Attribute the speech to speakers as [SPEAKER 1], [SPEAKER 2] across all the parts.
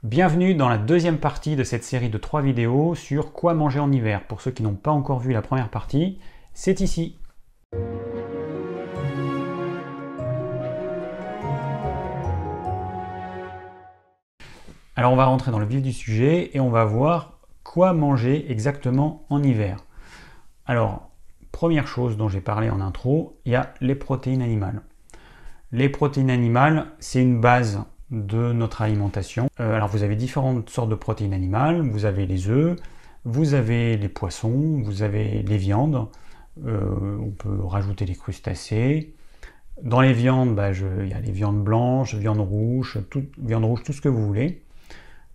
[SPEAKER 1] Bienvenue dans la deuxième partie de cette série de 3 vidéos sur quoi manger en hiver. Pour ceux qui n'ont pas encore vu la première partie, c'est ici. Alors on va rentrer dans le vif du sujet et on va voir quoi manger exactement en hiver. Alors, première chose dont j'ai parlé en intro, il y a les protéines animales. Les protéines animales, c'est une base de notre alimentation. Alors vous avez différentes sortes de protéines animales, vous avez les œufs, vous avez les poissons, vous avez les viandes, on peut rajouter les crustacés. Dans les viandes, il y a les viandes blanches, viande rouge, tout ce que vous voulez.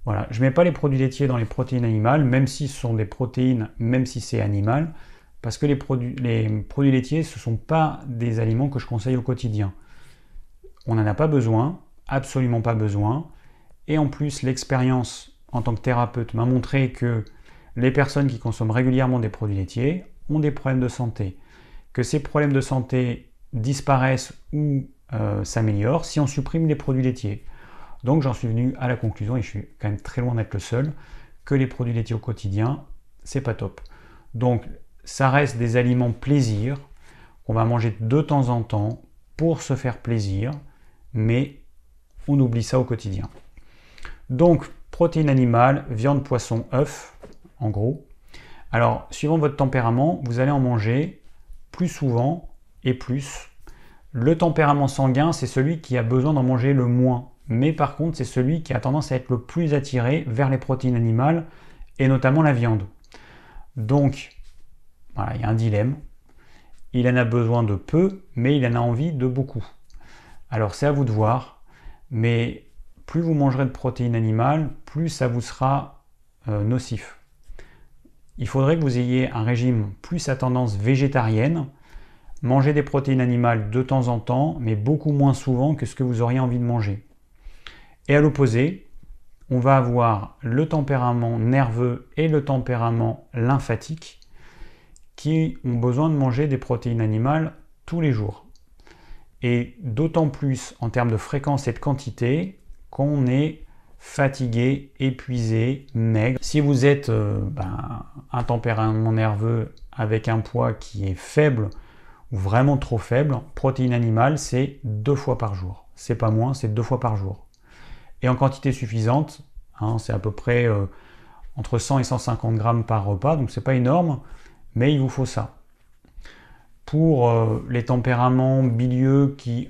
[SPEAKER 1] Voilà, je ne mets pas les produits laitiers dans les protéines animales, même si ce sont des protéines, même si c'est animal, parce que les produits laitiers, ce ne sont pas des aliments que je conseille au quotidien. On n'en a pas besoin, absolument pas besoin, et en plus l'expérience en tant que thérapeute m'a montré que les personnes qui consomment régulièrement des produits laitiers ont des problèmes de santé, que ces problèmes de santé disparaissent ou s'améliorent si on supprime les produits laitiers. Donc j'en suis venu à la conclusion, et je suis quand même très loin d'être le seul, que les produits laitiers au quotidien, c'est pas top. Donc ça reste des aliments plaisir, qu'on va manger de temps en temps pour se faire plaisir, mais on oublie ça au quotidien. Donc protéines animales, viande, poisson, œufs, en gros. Alors suivant votre tempérament, vous allez en manger plus souvent et plus. Le tempérament sanguin, c'est celui qui a besoin d'en manger le moins. Mais par contre, c'est celui qui a tendance à être le plus attiré vers les protéines animales, et notamment la viande. Donc, voilà, il y a un dilemme. Il en a besoin de peu, mais il en a envie de beaucoup. Alors, c'est à vous de voir, mais plus vous mangerez de protéines animales, plus ça vous sera nocif. Il faudrait que vous ayez un régime plus à tendance végétarienne, manger des protéines animales de temps en temps, mais beaucoup moins souvent que ce que vous auriez envie de manger. Et à l'opposé, on va avoir le tempérament nerveux et le tempérament lymphatique qui ont besoin de manger des protéines animales tous les jours. Et d'autant plus en termes de fréquence et de quantité qu'on est fatigué, épuisé, maigre. Si vous êtes un tempérament nerveux avec un poids qui est faible ou vraiment trop faible, protéines animales, c'est 2 fois par jour. C'est pas moins, c'est 2 fois par jour. Et en quantité suffisante, c'est à peu près entre 100 et 150 grammes par repas, donc c'est pas énorme, mais il vous faut ça. Pour les tempéraments bilieux qui,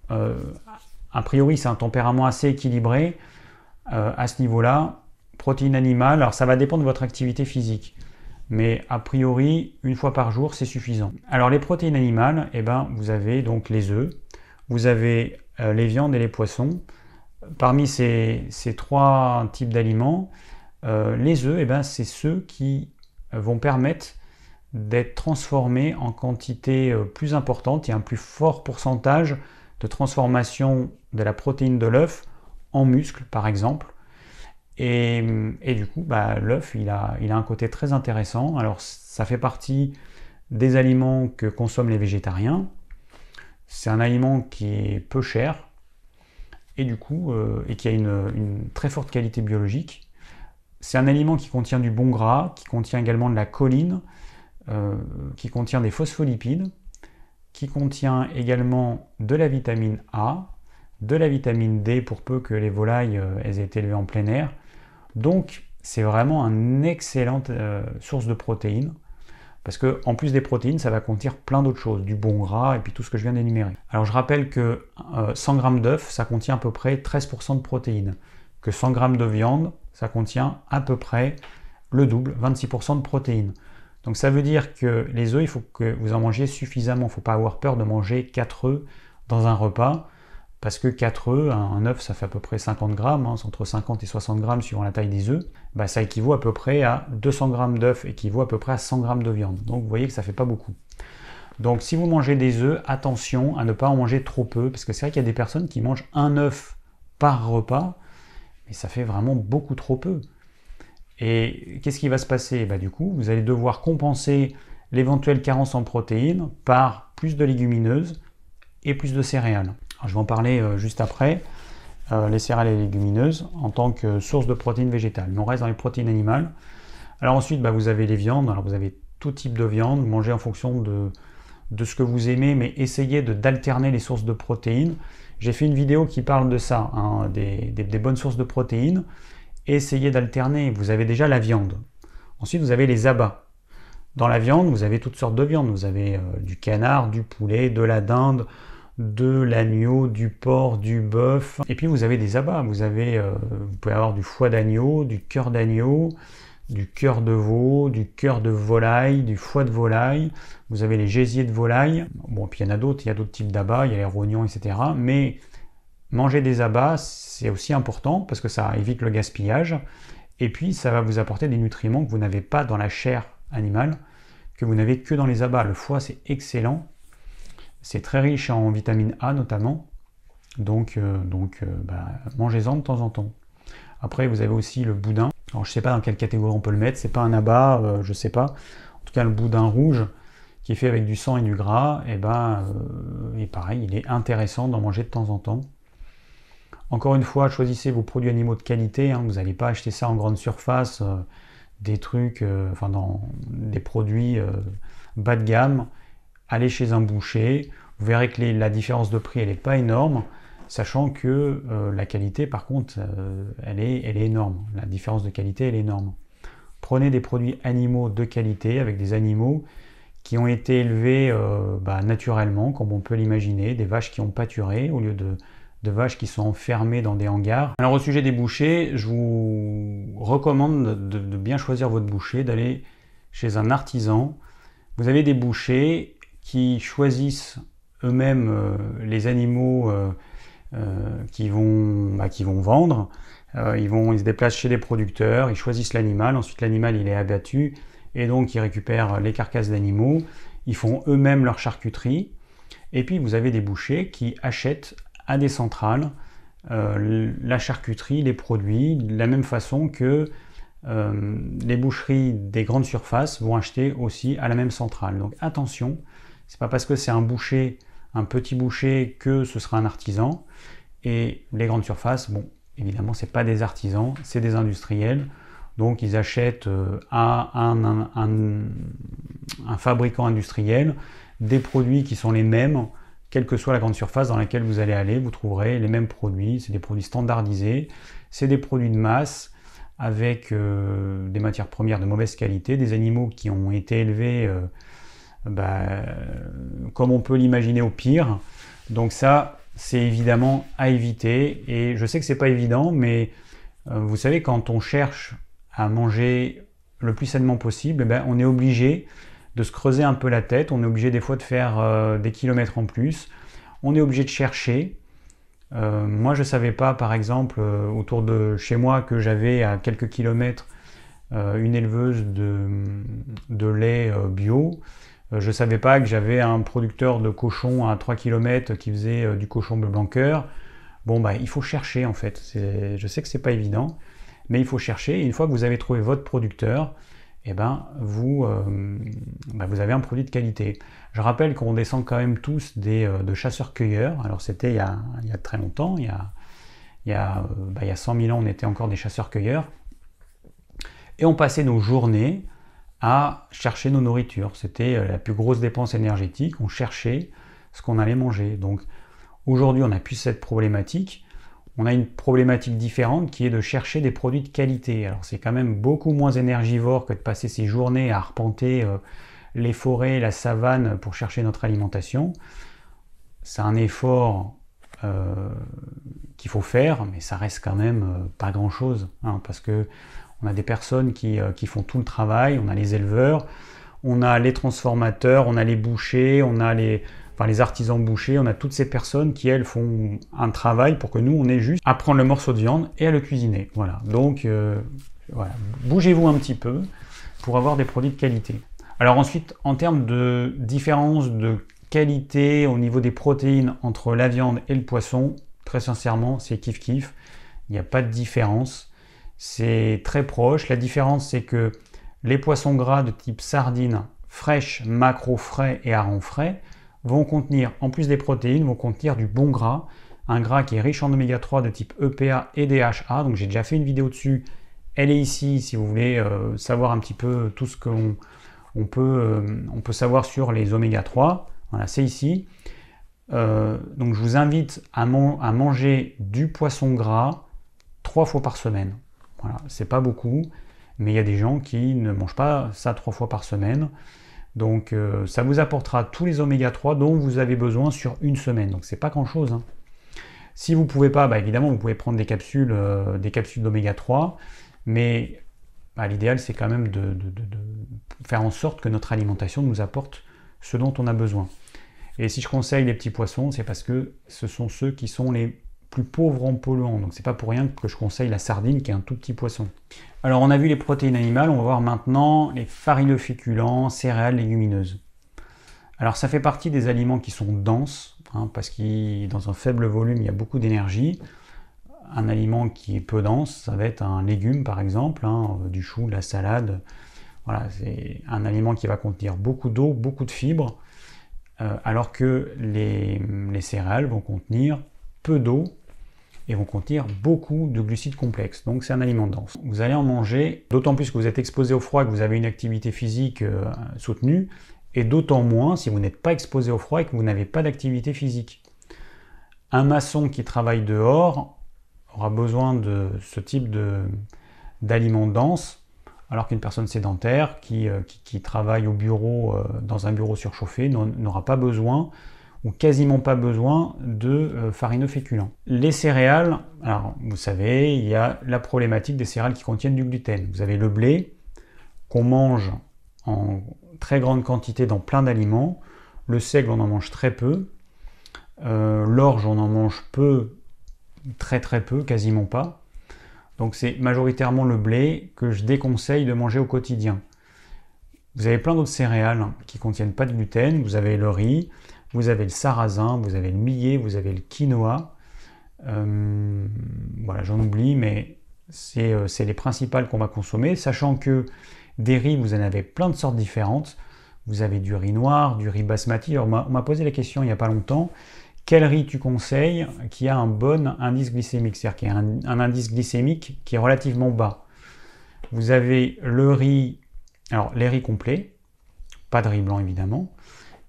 [SPEAKER 1] a priori, c'est un tempérament assez équilibré, à ce niveau-là, protéines animales, alors ça va dépendre de votre activité physique, mais a priori, 1 fois par jour, c'est suffisant. Alors les protéines animales, vous avez donc les œufs, vous avez les viandes et les poissons. Parmi ces 3 types d'aliments, les œufs, c'est ceux qui vont permettre d'être transformés en quantité plus importante. Il y a un plus fort pourcentage de transformation de la protéine de l'œuf en muscle, par exemple. Et du coup, l'œuf, il a un côté très intéressant. Alors, ça fait partie des aliments que consomment les végétariens. C'est un aliment qui est peu cher, et du coup, et qui a une très forte qualité biologique. C'est un aliment qui contient du bon gras, qui contient également de la choline, qui contient des phospholipides, qui contient également de la vitamine A, de la vitamine D pour peu que les volailles elles aient été élevées en plein air. Donc c'est vraiment une excellente source de protéines, parce que en plus des protéines, ça va contenir plein d'autres choses, du bon gras et puis tout ce que je viens d'énumérer. Alors je rappelle que 100 g d'œuf, ça contient à peu près 13% de protéines, que 100 g de viande, ça contient à peu près le double, 26% de protéines. Donc ça veut dire que les œufs, il faut que vous en mangiez suffisamment. Il ne faut pas avoir peur de manger 4 œufs dans un repas, parce que 4 œufs, un œuf, ça fait à peu près 50 grammes, c'est entre 50 et 60 grammes suivant la taille des œufs. Ça équivaut à peu près à 200 grammes d'œufs, équivaut à peu près à 100 grammes de viande. Donc vous voyez que ça ne fait pas beaucoup. Donc si vous mangez des œufs, attention à ne pas en manger trop peu, parce que c'est vrai qu'il y a des personnes qui mangent un œuf par repas, mais ça fait vraiment beaucoup trop peu. Et qu'est-ce qui va se passer? Du coup, vous allez devoir compenser l'éventuelle carence en protéines par plus de légumineuses et plus de céréales. Alors, je vais en parler juste après. les céréales et les légumineuses en tant que source de protéines végétales. Mais on reste dans les protéines animales. Alors ensuite, vous avez les viandes. Alors vous avez tout type de viande. Vous mangez en fonction de ce que vous aimez, mais essayez d'alterner les sources de protéines. J'ai fait une vidéo qui parle de ça, hein, des bonnes sources de protéines. Essayez d'alterner. Vous avez déjà la viande. Ensuite, vous avez les abats. Dans la viande, vous avez toutes sortes de viandes. Vous avez du canard, du poulet, de la dinde, de l'agneau, du porc, du bœuf. Et puis vous avez des abats. Vous pouvez avoir du foie d'agneau, du cœur d'agneau, du cœur de veau, du cœur de volaille, du foie de volaille. Vous avez les gésiers de volaille. Bon, puis il y en a d'autres. Il y a d'autres types d'abats. Il y a les rognons, etc. Mais manger des abats, c'est aussi important parce que ça évite le gaspillage. Et puis ça va vous apporter des nutriments que vous n'avez pas dans la chair animale, que vous n'avez que dans les abats. Le foie, c'est excellent. C'est très riche en vitamine A notamment, donc mangez-en de temps en temps. Après, vous avez aussi le boudin. Alors, je ne sais pas dans quelle catégorie on peut le mettre, c'est pas un abat, je ne sais pas. En tout cas, le boudin rouge, qui est fait avec du sang et du gras, et pareil, il est intéressant d'en manger de temps en temps. Encore une fois, choisissez vos produits animaux de qualité, hein. Vous n'allez pas acheter ça en grande surface, des trucs, des produits bas de gamme. Allez chez un boucher, vous verrez que la différence de prix elle n'est pas énorme, sachant que la qualité par contre elle est énorme. La différence de qualité elle est énorme. Prenez des produits animaux de qualité avec des animaux qui ont été élevés naturellement, comme on peut l'imaginer, des vaches qui ont pâturé au lieu de vaches qui sont enfermées dans des hangars. Alors au sujet des bouchers, je vous recommande de bien choisir votre boucher, d'aller chez un artisan. Vous avez des bouchers qui choisissent eux-mêmes les animaux qu'ils vont vendre. Ils se déplacent chez les producteurs, ils choisissent l'animal, ensuite l'animal il est abattu et donc ils récupèrent les carcasses d'animaux, ils font eux-mêmes leur charcuterie. Et puis vous avez des bouchers qui achètent à des centrales la charcuterie, les produits, de la même façon que les boucheries des grandes surfaces vont acheter aussi à la même centrale. Donc attention, c'est pas parce que c'est un boucher, un petit boucher, que ce sera un artisan. Et les grandes surfaces, bon, évidemment, c'est pas des artisans, c'est des industriels. Donc ils achètent à un fabricant industriel des produits qui sont les mêmes, quelle que soit la grande surface dans laquelle vous allez aller, vous trouverez les mêmes produits. C'est des produits standardisés, c'est des produits de masse avec des matières premières de mauvaise qualité, des animaux qui ont été élevés comme on peut l'imaginer au pire. Donc ça, c'est évidemment à éviter. Et je sais que c'est pas évident, mais vous savez, quand on cherche à manger le plus sainement possible, on est obligé de se creuser un peu la tête. On est obligé des fois de faire des kilomètres en plus. On est obligé de chercher. Moi, je savais pas, par exemple, autour de chez moi, que j'avais à quelques kilomètres une éleveuse de lait bio. Je ne savais pas que j'avais un producteur de cochons à 3 km qui faisait du cochon bleu blanc cœur. Bon, il faut chercher en fait. Je sais que c'est pas évident, mais il faut chercher. Et une fois que vous avez trouvé votre producteur, vous avez un produit de qualité. Je rappelle qu'on descend quand même tous de chasseurs-cueilleurs. Alors c'était il y a très longtemps, il y a 100 000 ans, on était encore des chasseurs-cueilleurs. Et on passait nos journées à chercher nos nourritures. C'était la plus grosse dépense énergétique. On cherchait ce qu'on allait manger. Donc aujourd'hui, on n'a plus cette problématique. On a une problématique différente qui est de chercher des produits de qualité. Alors c'est quand même beaucoup moins énergivore que de passer ses journées à arpenter les forêts, la savane pour chercher notre alimentation. C'est un effort qu'il faut faire, mais ça reste quand même pas grand-chose, hein, parce que on a des personnes qui font tout le travail, on a les éleveurs, on a les transformateurs, on a les bouchers, on a les artisans bouchers, on a toutes ces personnes qui, elles, font un travail pour que nous, on ait juste à prendre le morceau de viande et à le cuisiner. Voilà. Donc, bougez-vous un petit peu pour avoir des produits de qualité. Alors ensuite, en termes de différence de qualité au niveau des protéines entre la viande et le poisson, très sincèrement, c'est kiff-kiff. Il n'y a pas de différence. C'est très proche. La différence, c'est que les poissons gras de type sardines fraîches, maquereaux frais et harengs frais vont contenir, en plus des protéines, vont contenir du bon gras un gras qui est riche en oméga 3 de type EPA et DHA. Donc j'ai déjà fait une vidéo dessus. Elle est ici si vous voulez savoir un petit peu tout ce qu'on peut savoir sur les oméga 3. Voilà, c'est ici. Donc je vous invite à manger du poisson gras 3 fois par semaine. Voilà, c'est pas beaucoup, mais il y a des gens qui ne mangent pas ça 3 fois par semaine. Donc ça vous apportera tous les oméga 3 dont vous avez besoin sur une semaine. Donc c'est pas grand chose, hein. Si vous ne pouvez pas, évidemment vous pouvez prendre des capsules d'oméga 3, mais l'idéal c'est quand même de faire en sorte que notre alimentation nous apporte ce dont on a besoin. Et si je conseille les petits poissons, c'est parce que ce sont ceux qui sont les plus pauvres en polluants. Donc c'est pas pour rien que je conseille la sardine qui est un tout petit poisson. Alors on a vu les protéines animales, on va voir maintenant les farineux féculents, céréales, légumineuses. Alors ça fait partie des aliments qui sont denses, hein, parce que dans un faible volume, il y a beaucoup d'énergie. Un aliment qui est peu dense, ça va être un légume par exemple, hein, du chou, de la salade. Voilà, c'est un aliment qui va contenir beaucoup d'eau, beaucoup de fibres, alors que les céréales vont contenir peu d'eau et vont contenir beaucoup de glucides complexes. Donc c'est un aliment dense. Vous allez en manger, d'autant plus que vous êtes exposé au froid, que vous avez une activité physique soutenue, et d'autant moins si vous n'êtes pas exposé au froid et que vous n'avez pas d'activité physique. Un maçon qui travaille dehors aura besoin de ce type d'aliments denses, alors qu'une personne sédentaire qui travaille au bureau, dans un bureau surchauffé, n'aura pas besoin ou quasiment pas besoin de farineux féculents. Les céréales, alors vous savez, il y a la problématique des céréales qui contiennent du gluten. Vous avez le blé qu'on mange en très grande quantité dans plein d'aliments. Le seigle, on en mange très peu. L'orge, on en mange peu, très peu, quasiment pas. Donc c'est majoritairement le blé que je déconseille de manger au quotidien. Vous avez plein d'autres céréales qui ne contiennent pas de gluten. Vous avez le riz, vous avez le sarrasin, vous avez le millet, vous avez le quinoa. Voilà, j'en oublie, mais c'est les principales qu'on va consommer, sachant que des riz, vous en avez plein de sortes différentes. Vous avez du riz noir, du riz basmati. Alors, on m'a posé la question il n'y a pas longtemps, quel riz tu conseilles qui a un bon indice glycémique, c'est-à-dire qui a un indice glycémique qui est relativement bas. Vous avez le riz, alors les riz complets, pas de riz blanc évidemment,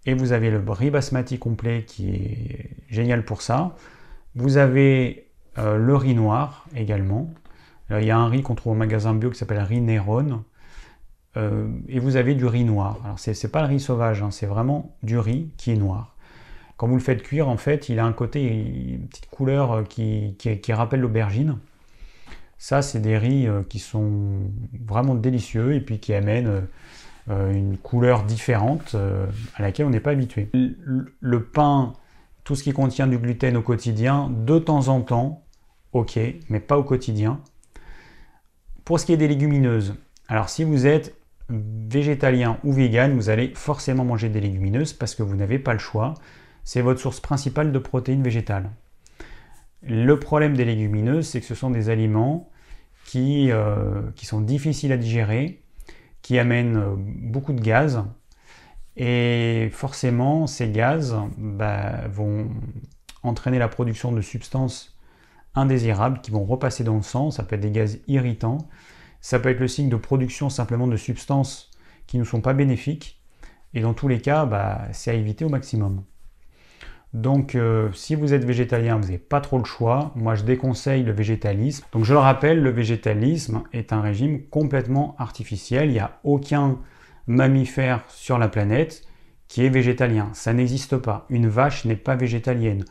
[SPEAKER 1] et vous avez le riz basmati complet qui est génial pour ça. Vous avez le riz noir également. Alors, il y a un riz qu'on trouve au magasin bio qui s'appelle riz Néron. Et vous avez du riz noir. Alors c'est pas le riz sauvage, hein, c'est vraiment du riz qui est noir. Quand vous le faites cuire, en fait, il a un côté, une petite couleur qui rappelle l'aubergine. Ça, c'est des riz qui sont vraiment délicieux et puis qui amènent une couleur différente à laquelle on n'est pas habitué. Le pain, tout ce qui contient du gluten au quotidien, de temps en temps, ok, mais pas au quotidien. Pour ce qui est des légumineuses, alors si vous êtes végétalien ou vegan, vous allez forcément manger des légumineuses parce que vous n'avez pas le choix. C'est votre source principale de protéines végétales. Le problème des légumineuses, c'est que ce sont des aliments qui sont difficiles à digérer, qui amènent beaucoup de gaz, et forcément ces gaz vont entraîner la production de substances indésirables qui vont repasser dans le sang. Ça peut être des gaz irritants, ça peut être le signe de production simplement de substances qui ne sont pas bénéfiques, et dans tous les cas, c'est à éviter au maximum. Donc si vous êtes végétalien, vous n'avez pas trop le choix. Moi je déconseille le végétalisme. Donc je le rappelle, le végétalisme est un régime complètement artificiel. Il n'y a aucun mammifère sur la planète qui est végétalien. Ça n'existe pas. Une vache n'est pas végétalienne.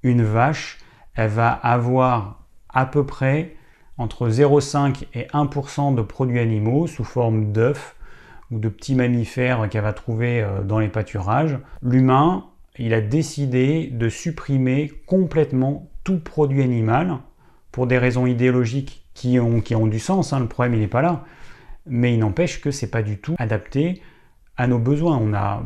[SPEAKER 1] Une vache, elle va avoir à peu près entre 0,5 et 1% de produits animaux sous forme d'œufs ou de petits mammifères qu'elle va trouver dans les pâturages. L'humain, il a décidé de supprimer complètement tout produit animal pour des raisons idéologiques qui ont du sens, hein, le problème il n'est pas là, mais il n'empêche que c'est pas du tout adapté à nos besoins.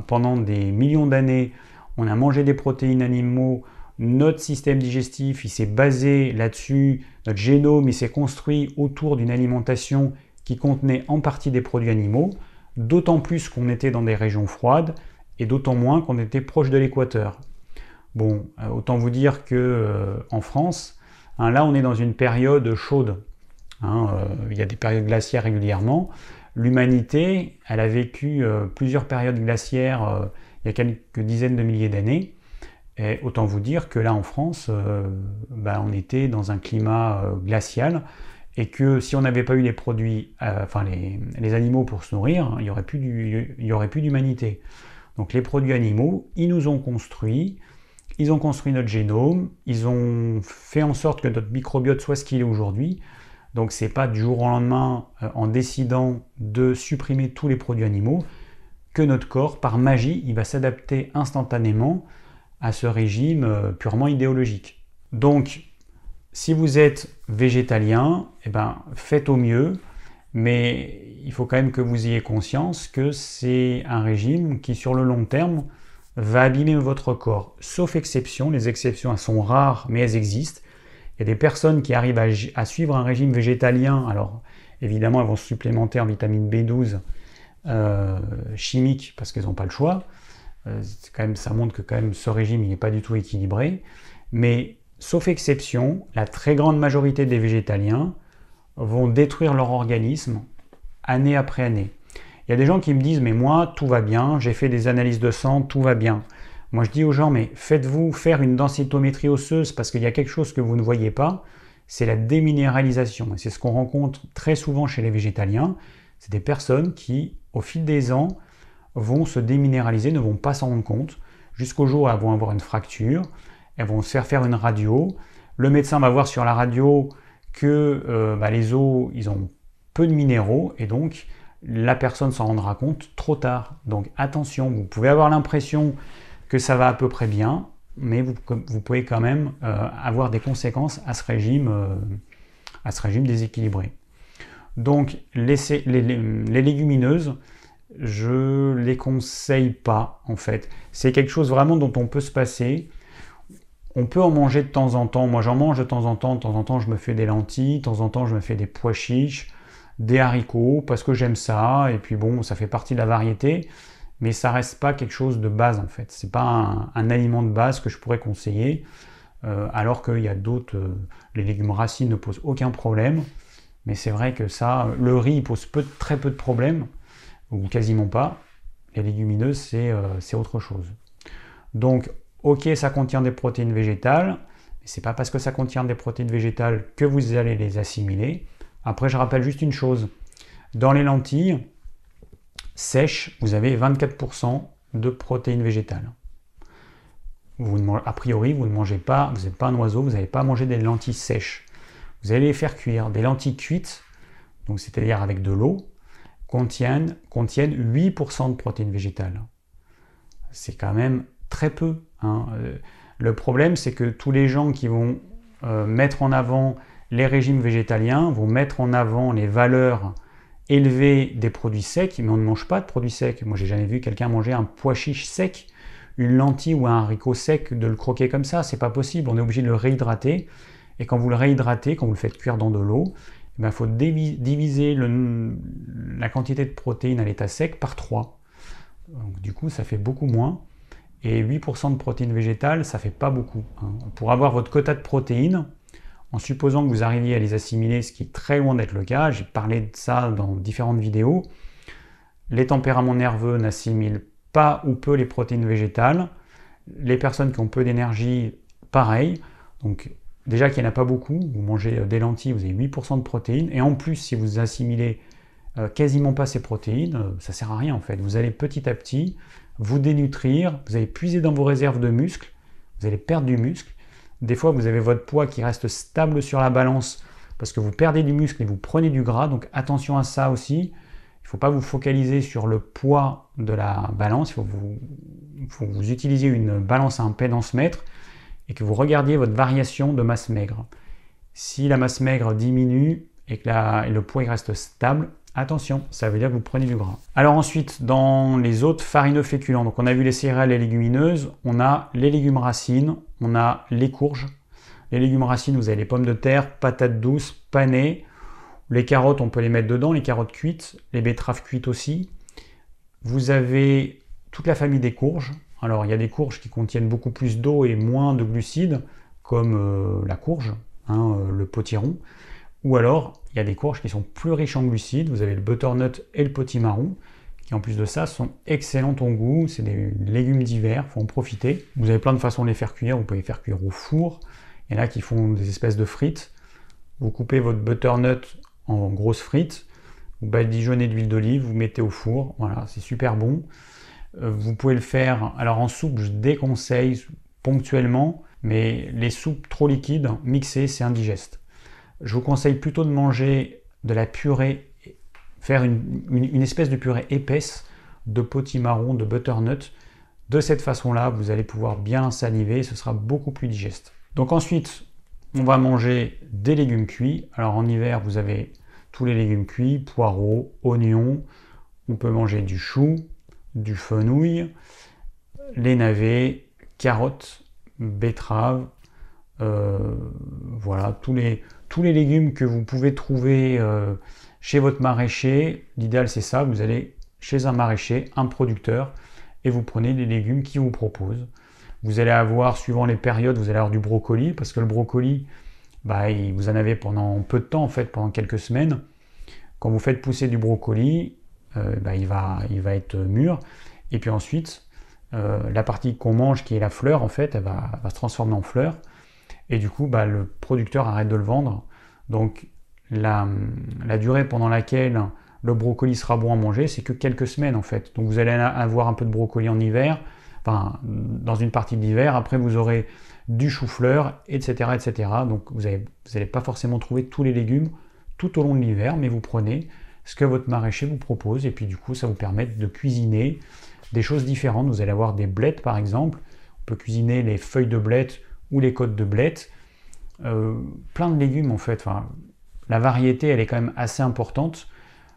[SPEAKER 1] Pendant des millions d'années, on a mangé des protéines animaux, notre système digestif il s'est basé là-dessus, notre génome il s'est construit autour d'une alimentation qui contenait en partie des produits animaux, d'autant plus qu'on était dans des régions froides, et d'autant moins qu'on était proche de l'équateur. Bon, autant vous dire que en France, hein, là on est dans une période chaude. Hein, il y a des périodes glaciaires régulièrement. L'humanité, elle a vécu plusieurs périodes glaciaires il y a quelques dizaines de milliers d'années. Et autant vous dire que là en France, on était dans un climat glacial et que si on n'avait pas eu les produits, les animaux pour se nourrir, il n'y aurait plus d'humanité. Donc les produits animaux, ils nous ont construits, ils ont construit notre génome, ils ont fait en sorte que notre microbiote soit ce qu'il est aujourd'hui. Donc c'est pas du jour au lendemain, en décidant de supprimer tous les produits animaux, que notre corps, par magie, il va s'adapter instantanément à ce régime purement idéologique. Donc, si vous êtes végétalien, faites au mieux, mais il faut quand même que vous ayez conscience que c'est un régime qui, sur le long terme, va abîmer votre corps. Sauf exception, les exceptions elles sont rares, mais elles existent. Il y a des personnes qui arrivent à suivre un régime végétalien, alors évidemment elles vont se supplémenter en vitamine B12 chimique parce qu'elles n'ont pas le choix. Ça montre que quand même ce régime n'est pas du tout équilibré, mais sauf exception, la très grande majorité des végétaliens vont détruire leur organisme année après année. Il y a des gens qui me disent mais moi tout va bien, j'ai fait des analyses de sang, tout va bien. Moi je dis aux gens mais faites-vous faire une densitométrie osseuse parce qu'il y a quelque chose que vous ne voyez pas, c'est la déminéralisation. Et c'est ce qu'on rencontre très souvent chez les végétaliens, c'est des personnes qui au fil des ans vont se déminéraliser, ne vont pas s'en rendre compte, jusqu'au jour où elles vont avoir une fracture, elles vont se faire une radio, le médecin va voir sur la radio que les os, ils ont peu de minéraux, et donc la personne s'en rendra compte trop tard. Donc attention, vous pouvez avoir l'impression que ça va à peu près bien, mais vous pouvez quand même avoir des conséquences à ce régime déséquilibré. Donc les légumineuses, je les conseille pas en fait. C'est quelque chose vraiment dont on peut se passer. On peut en manger de temps en temps. Moi j'en mange de temps en temps je me fais des lentilles, de temps en temps je me fais des pois chiches, des haricots parce que j'aime ça. Et puis bon, ça fait partie de la variété, mais ça reste pas quelque chose de base en fait. C'est pas un aliment de base que je pourrais conseiller. Alors qu'il y a d'autres, les légumes racines ne posent aucun problème. Mais c'est vrai que ça, le riz pose très peu de problèmes, ou quasiment pas. Les légumineuses, c'est autre chose. Donc, ok, ça contient des protéines végétales, mais c'est pas parce que ça contient des protéines végétales que vous allez les assimiler. Après, je rappelle juste une chose. Dans les lentilles sèches, vous avez 24% de protéines végétales. A priori, vous ne mangez pas, vous n'êtes pas un oiseau, vous n'allez pas manger des lentilles sèches. Vous allez les faire cuire. Des lentilles cuites, donc c'est-à-dire avec de l'eau, contiennent 8% de protéines végétales. C'est quand même très peu. Hein. Le problème, c'est que tous les gens qui vont mettre en avant les régimes végétaliens vont mettre en avant les valeurs élevées des produits secs, mais on ne mange pas de produits secs. Moi, j'ai jamais vu quelqu'un manger un pois chiche sec, une lentille ou un haricot sec, de le croquer comme ça. C'est pas possible. On est obligé de le réhydrater. Et quand vous le réhydratez, quand vous le faites cuire dans de l'eau, il faut diviser la quantité de protéines à l'état sec par 3. Donc, du coup, ça fait beaucoup moins. Et 8% de protéines végétales, ça fait pas beaucoup. Hein. Pour avoir votre quota de protéines, en supposant que vous arriviez à les assimiler, ce qui est très loin d'être le cas, j'ai parlé de ça dans différentes vidéos, les tempéraments nerveux n'assimilent pas ou peu les protéines végétales. Les personnes qui ont peu d'énergie, pareil. Donc, déjà qu'il n'y en a pas beaucoup, vous mangez des lentilles, vous avez 8% de protéines, et en plus, si vous assimilez quasiment pas ces protéines, ça ne sert à rien en fait. Vous allez petit à petit vous dénutrir, vous allez puiser dans vos réserves de muscles, vous allez perdre du muscle. Des fois, vous avez votre poids qui reste stable sur la balance parce que vous perdez du muscle et vous prenez du gras, donc attention à ça aussi. Il ne faut pas vous focaliser sur le poids de la balance, il faut vous utiliser une balance à impédance mètre et que vous regardiez votre variation de masse maigre. Si la masse maigre diminue et que le poids reste stable, attention, ça veut dire que vous prenez du gras. Alors ensuite, dans les autres farineux féculents, donc on a vu les céréales et légumineuses, on a les légumes racines, on a les courges. Les légumes racines, vous avez les pommes de terre, patates douces, panées. Les carottes, on peut les mettre dedans, les carottes cuites, les betteraves cuites aussi. Vous avez toute la famille des courges, Alors il y a des courges qui contiennent beaucoup plus d'eau et moins de glucides, comme la courge, le potiron. Ou alors il y a des courges qui sont plus riches en glucides. Vous avez le butternut et le potimarron, qui en plus de ça sont excellents en goût. C'est des légumes d'hiver, il faut en profiter. Vous avez plein de façons de les faire cuire. Vous pouvez les faire cuire au four. Il y en a qui font des espèces de frites. Vous coupez votre butternut en grosses frites, vous badigeonnez d'huile d'olive, vous mettez au four. Voilà, c'est super bon. Vous pouvez le faire, alors en soupe, je déconseille ponctuellement, mais les soupes trop liquides, mixées, c'est indigeste. Je vous conseille plutôt de manger de la purée, faire une espèce de purée épaisse de potimarron, de butternut. De cette façon-là, vous allez pouvoir bien saliver, ce sera beaucoup plus digeste. Donc ensuite, on va manger des légumes cuits. Alors en hiver, vous avez tous les légumes cuits, poireaux, oignons. On peut manger du chou, du fenouil, les navets, carottes, betteraves. Voilà, tous les légumes que vous pouvez trouver chez votre maraîcher. L'idéal, c'est ça. Vous allez chez un maraîcher, un producteur, et vous prenez les légumes qu'il vous propose. Vous allez avoir, suivant les périodes, vous allez avoir du brocoli, parce que le brocoli, vous en avez pendant peu de temps, en fait, pendant quelques semaines. Quand vous faites pousser du brocoli, il va être mûr. Et puis ensuite, la partie qu'on mange, qui est la fleur, en fait, elle va se transformer en fleur. Et du coup, le producteur arrête de le vendre. Donc, la durée pendant laquelle le brocoli sera bon à manger, c'est que quelques semaines, en fait. Donc, vous allez avoir un peu de brocoli en hiver, dans une partie de l'hiver. Après, vous aurez du chou-fleur, etc., etc. Donc, vous n'allez pas forcément trouver tous les légumes tout au long de l'hiver, mais vous prenez ce que votre maraîcher vous propose, et puis du coup, ça vous permet de cuisiner des choses différentes. Vous allez avoir des blettes, par exemple. On peut cuisiner les feuilles de blettes ou les côtes de blettes. Plein de légumes, en fait. La variété, elle est quand même assez importante,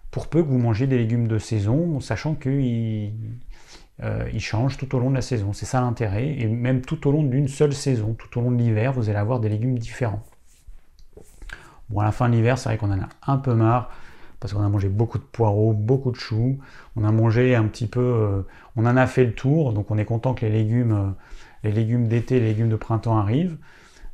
[SPEAKER 1] pour peu que vous mangez des légumes de saison, sachant qu'ils changent tout au long de la saison. C'est ça l'intérêt, et même tout au long d'une seule saison, tout au long de l'hiver, vous allez avoir des légumes différents. Bon, à la fin de l'hiver, c'est vrai qu'on en a un peu marre, parce qu'on a mangé beaucoup de poireaux, beaucoup de choux, on a mangé un petit peu, on en a fait le tour, donc on est content que les légumes d'été, les légumes de printemps arrivent,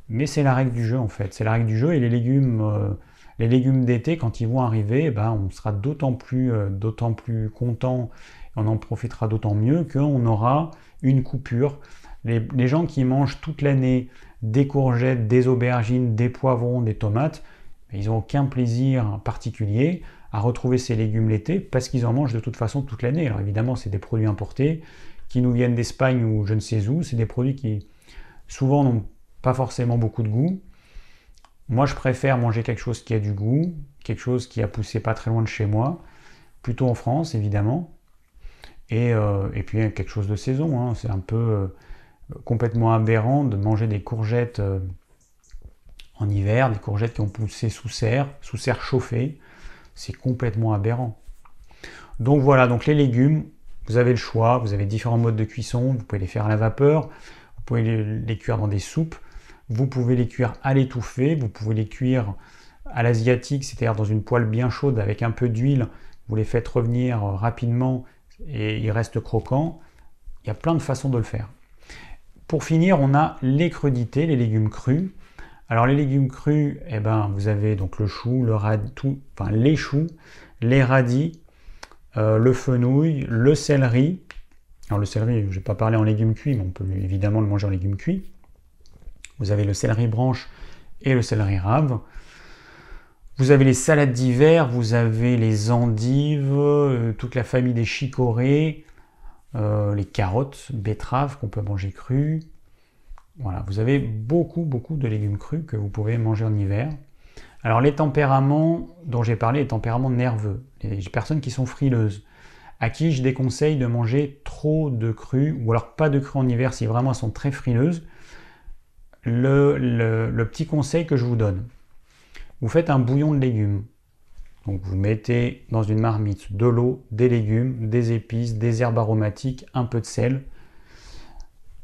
[SPEAKER 1] mais c'est la règle du jeu, en fait. C'est la règle du jeu, et les légumes d'été, quand ils vont arriver, on sera d'autant plus content, et on en profitera d'autant mieux qu'on aura une coupure. Les gens qui mangent toute l'année des courgettes, des aubergines, des poivrons, des tomates, ils n'ont aucun plaisir particulier à retrouver ces légumes l'été, parce qu'ils en mangent de toute façon toute l'année. Alors évidemment, c'est des produits importés qui nous viennent d'Espagne ou je ne sais où. C'est des produits qui souvent n'ont pas forcément beaucoup de goût. Moi, je préfère manger quelque chose qui a du goût, quelque chose qui a poussé pas très loin de chez moi, plutôt en France évidemment, et puis quelque chose de saison. C'est un peu complètement aberrant de manger des courgettes en hiver, des courgettes qui ont poussé sous serre chauffée. C'est complètement aberrant. Donc voilà, donc les légumes, vous avez le choix, vous avez différents modes de cuisson, vous pouvez les faire à la vapeur, vous pouvez les cuire dans des soupes, vous pouvez les cuire à l'étouffée, vous pouvez les cuire à l'asiatique, c'est-à-dire dans une poêle bien chaude avec un peu d'huile, vous les faites revenir rapidement et ils restent croquants. Il y a plein de façons de le faire. Pour finir, on a les crudités, les légumes crus. Alors les légumes crus, vous avez donc le chou, les choux, les radis, le fenouil, le céleri. Alors le céleri, je ne vais pas parler en légumes cuits, mais on peut évidemment le manger en légumes cuits. Vous avez le céleri branche et le céleri rave. Vous avez les salades d'hiver, vous avez les endives, toute la famille des chicorées, les carottes, betteraves qu'on peut manger crues. Voilà, vous avez beaucoup de légumes crus que vous pouvez manger en hiver. Alors les tempéraments dont j'ai parlé, les tempéraments nerveux, les personnes qui sont frileuses, à qui je déconseille de manger trop de crus, ou alors pas de crus en hiver si vraiment elles sont très frileuses. Le petit conseil que je vous donne, vous faites un bouillon de légumes. Donc vous mettez dans une marmite de l'eau, des légumes, des épices, des herbes aromatiques, un peu de sel.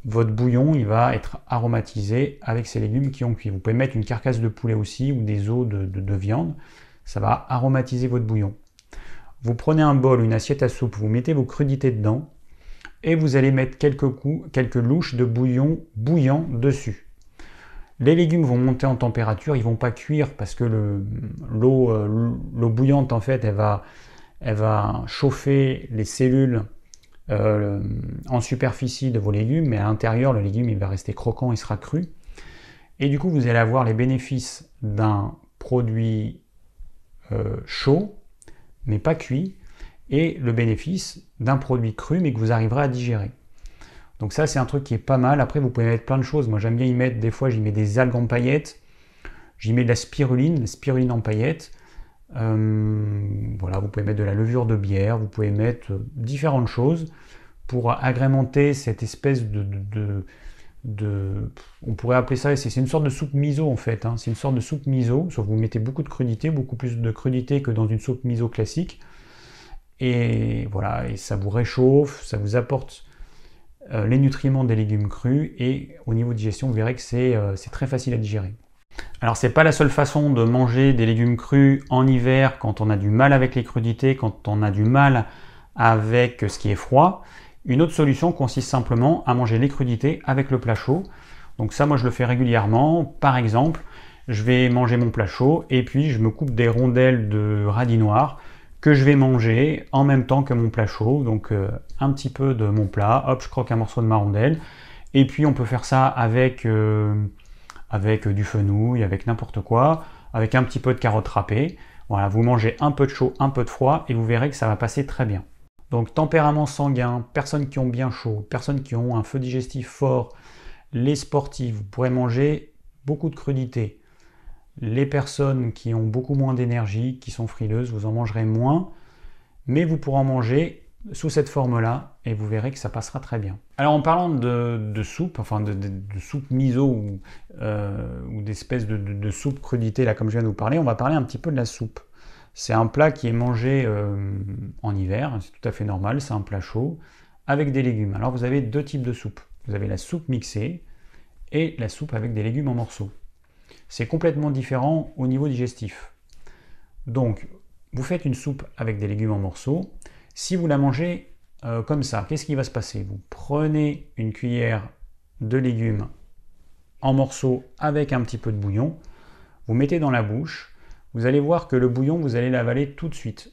[SPEAKER 1] Votre bouillon, il va être aromatisé avec ces légumes qui ont cuit. Vous pouvez mettre une carcasse de poulet aussi ou des os de viande. Ça va aromatiser votre bouillon. Vous prenez un bol, une assiette à soupe, vous mettez vos crudités dedans. et vous allez mettre quelques louches de bouillon bouillant dessus. Les légumes vont monter en température, ils ne vont pas cuire parce que l'eau bouillante, en fait, elle va chauffer les cellules en superficie de vos légumes, mais à l'intérieur, le légume il va rester croquant, il sera cru. Et du coup, vous allez avoir les bénéfices d'un produit chaud, mais pas cuit, et le bénéfice d'un produit cru, mais que vous arriverez à digérer. Donc ça, c'est un truc qui est pas mal. Après, vous pouvez mettre plein de choses. Moi, j'aime bien y mettre, des fois, j'y mets des algues en paillettes, j'y mets de la spiruline en paillettes. Voilà, vous pouvez mettre de la levure de bière, vous pouvez mettre différentes choses pour agrémenter cette espèce on pourrait appeler ça, c'est une sorte de soupe miso en fait, hein. C'est une sorte de soupe miso, sauf que vous mettez beaucoup de crudité, beaucoup plus de crudité que dans une soupe miso classique. Et voilà, et ça vous réchauffe, ça vous apporte les nutriments des légumes crus, et au niveau de digestion, vous verrez que c'est très facile à digérer. Alors c'est pas la seule façon de manger des légumes crus en hiver quand on a du mal avec les crudités, quand on a du mal avec ce qui est froid. Une autre solution consiste simplement à manger les crudités avec le plat chaud. Donc ça, moi je le fais régulièrement. Par exemple, je vais manger mon plat chaud et puis je me coupe des rondelles de radis noirs que je vais manger en même temps que mon plat chaud. Donc un petit peu de mon plat, hop, je croque un morceau de ma rondelle. Et puis on peut faire ça avec du fenouil, avec n'importe quoi, avec un petit peu de carottes râpées. Voilà, vous mangez un peu de chaud, un peu de froid et vous verrez que ça va passer très bien. Donc tempérament sanguin, personnes qui ont bien chaud, personnes qui ont un feu digestif fort, les sportifs, vous pourrez manger beaucoup de crudités. Les personnes qui ont beaucoup moins d'énergie, qui sont frileuses, vous en mangerez moins, mais vous pourrez en manger sous cette forme-là et vous verrez que ça passera très bien. Alors en parlant de soupe, enfin de soupe miso ou d'espèces de soupe crudité, là comme je viens de vous parler, on va parler un petit peu de la soupe. C'est un plat qui est mangé en hiver, c'est tout à fait normal, c'est un plat chaud, avec des légumes. Alors vous avez deux types de soupe. Vous avez la soupe mixée et la soupe avec des légumes en morceaux. C'est complètement différent au niveau digestif. Donc, vous faites une soupe avec des légumes en morceaux. Si vous la mangez comme ça, qu'est-ce qui va se passer? Vous prenez une cuillère de légumes en morceaux avec un petit peu de bouillon, vous mettez dans la bouche. Vous allez voir que le bouillon, vous allez l'avaler tout de suite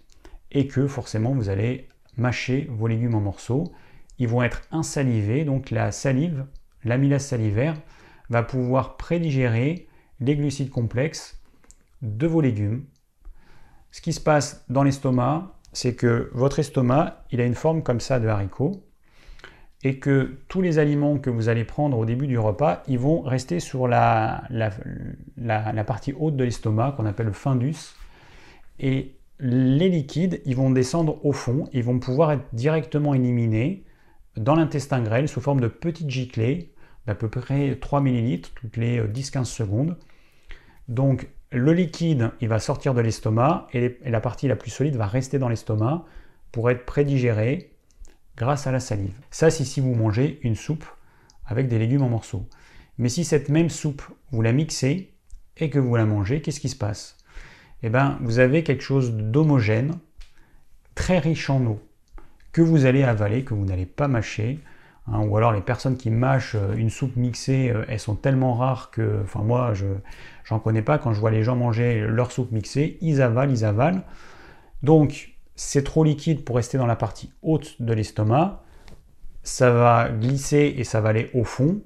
[SPEAKER 1] et que forcément, vous allez mâcher vos légumes en morceaux. Ils vont être insalivés, donc la salive, l'amylase salivaire, va pouvoir prédigérer les glucides complexes de vos légumes. Ce qui se passe dans l'estomac, c'est que votre estomac, il a une forme comme ça de haricot et que tous les aliments que vous allez prendre au début du repas, ils vont rester sur la partie haute de l'estomac, qu'on appelle le fundus. Et les liquides, ils vont descendre au fond, ils vont pouvoir être directement éliminés dans l'intestin grêle sous forme de petites giclées d'à peu près 3 ml toutes les 10-15 secondes. Donc le liquide, il va sortir de l'estomac et la partie la plus solide va rester dans l'estomac pour être prédigérée grâce à la salive. Ça, c'est si vous mangez une soupe avec des légumes en morceaux. Mais si cette même soupe, vous la mixez et que vous la mangez, qu'est-ce qui se passe? Eh bien, vous avez quelque chose d'homogène, très riche en eau, que vous allez avaler, que vous n'allez pas mâcher. Hein, ou alors les personnes qui mâchent une soupe mixée, elles sont tellement rares que, enfin moi, j'en connais pas. Quand je vois les gens manger leur soupe mixée, ils avalent. Donc, c'est trop liquide pour rester dans la partie haute de l'estomac. Ça va glisser et ça va aller au fond.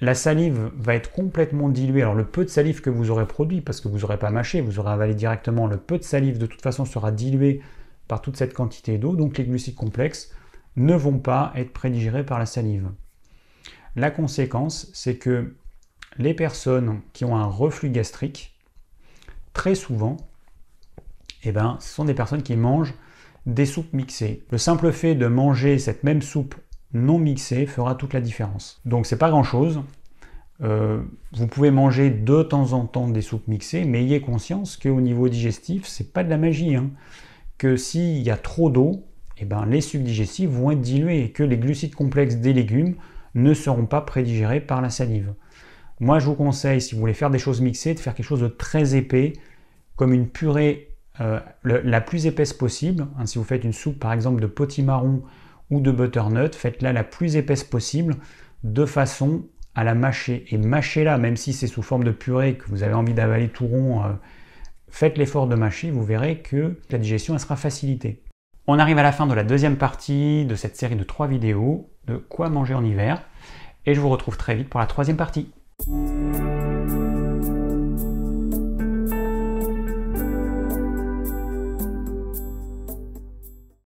[SPEAKER 1] La salive va être complètement diluée. Alors le peu de salive que vous aurez produit, parce que vous n'aurez pas mâché, vous aurez avalé directement, le peu de salive de toute façon sera dilué par toute cette quantité d'eau. Donc les glucides complexes ne vont pas être prédigérés par la salive. La conséquence, c'est que les personnes qui ont un reflux gastrique, très souvent, ce sont des personnes qui mangent des soupes mixées. Le simple fait de manger cette même soupe non mixée fera toute la différence. Donc c'est pas grand chose. Vous pouvez manger de temps en temps des soupes mixées, mais ayez conscience qu'au niveau digestif, c'est pas de la magie. Hein. Que s'il y a trop d'eau, les sucs digestifs vont être dilués et que les glucides complexes des légumes ne seront pas prédigérés par la salive. Moi, je vous conseille, si vous voulez faire des choses mixées, de faire quelque chose de très épais, comme une purée la plus épaisse possible. Hein, si vous faites une soupe, par exemple, de potimarron ou de butternut, faites-la la plus épaisse possible de façon à la mâcher. Et mâchez-la, même si c'est sous forme de purée, que vous avez envie d'avaler tout rond, faites l'effort de mâcher, vous verrez que la digestion elle sera facilitée. On arrive à la fin de la deuxième partie de cette série de 3 vidéos de quoi manger en hiver. Et je vous retrouve très vite pour la troisième partie.